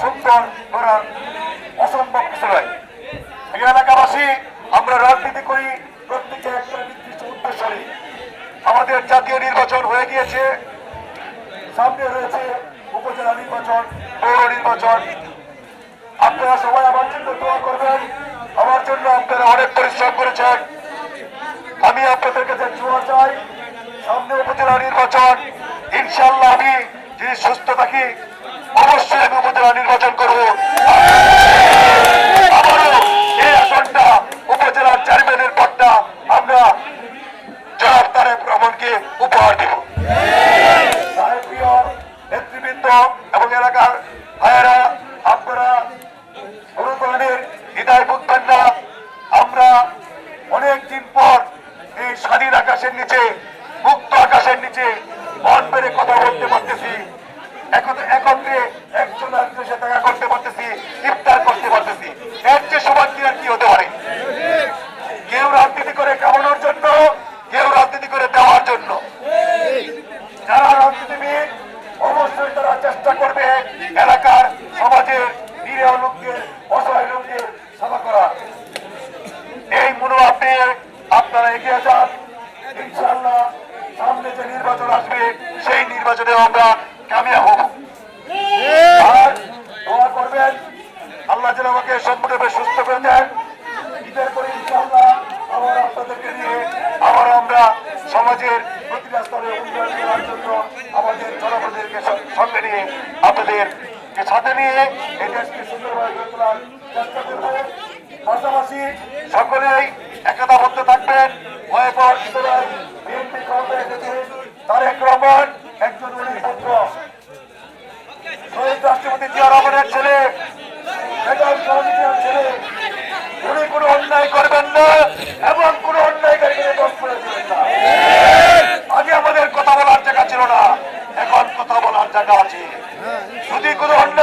সুন্দর করা অসম্ভব কিছু নয়। এই এলাকাবাসী আমরা রাজনীতি করি প্রত্যেকে একটা নির্দিষ্ট উদ্দেশ্য নিয়ে। আমাদের জাতীয় নির্বাচন হয়ে গিয়েছে, সামনে রয়েছে উপজেলা নির্বাচন, পৌর নির্বাচন। আপনারা সবাই আমার জন্য দোয়া করবেন। আমার জন্য আপনারা অনেক পরিশ্রম করেছেন। আমি আপনাদের কাছে দোয়া চাই, সামনে উপজেলা নির্বাচন, ইনশাল্লাহ আমি যদি সুস্থ থাকি অবশ্যই আমি উপজেলা নির্বাচন করব। আবারও এই আসনটা উপজেলার চেয়ারম্যানের পদটা আমরা জনাব তারেক রহমানকে উপহার দেব। প্রিয় নেতৃবৃন্দ এবং এলাকার ভাইয়েরা, আপনারা কোনো ধরনের হৃদয় বুঝবেন না। আমরা অনেকদিন পর এই স্বাধীন আকাশের নিচে, মুক্ত আকাশের নিচে মন পেরে কথা বলতে পারতেছি, একত্রে একজন আরেকজনের সাথে দেখা করতে পারতেছি, ইফতার করতে পারতেছি। এর যে সৌভাগ্য আর কি হতে পারে? কেউ রাজনীতি করে কামানোর জন্য, কেউ রাজনীতি করে দেওয়ার জন্য। যারা রাজনীতিবিদ অবশ্যই তারা চেষ্টা করবে এলাকার সমাজের নিরীহ লোকদের, অসহায় লোকদের সেবা করা। এই মনোভাব নিয়ে আপনারা এগিয়ে যান। ইনশাআল্লাহ সামনে যে নির্বাচন আসবে সেই নির্বাচনে আমরা কামিয়াব হব। আর দোয়া করবেন আল্লাহ যেন আমাকে সম্পূর্ণভাবে সুস্থ করে দেন। ঈদের পরে ইনশাআল্লাহ আবার আপনাদেরকে নিয়ে আবার আমরা সমাজের প্রতিটা স্তরে উন্নয়ন করার জন্য আমাদের জনপ্রতিনিধিকে সঙ্গে নিয়ে আপনাদেরকে সাথে নিয়ে এই দেশকে সুন্দরভাবে গড়ে তোলার চেষ্টা করব। পাশাপাশি সকলেই একতাবদ্ধ থাকবেন। ভয়ে পাওয়ার কিছু নয়। বিএনপি ক্ষমতায় এসেছে, তারেক রহমান একজন উনির পুত্র, শহীদ রাষ্ট্রপতি জিয়া রহমানের ছেলে, বেগম খালেদা জিয়ার ছেলে। উনি কোনো অন্যায় করবেন না এবং কোনো অন্যায়কারীকে দোষ করে দিবেন না। আগে আমাদের কথা বলার জায়গা ছিল না, এখন কথা বলার জায়গা আছে। যদি কোনো অন্যায়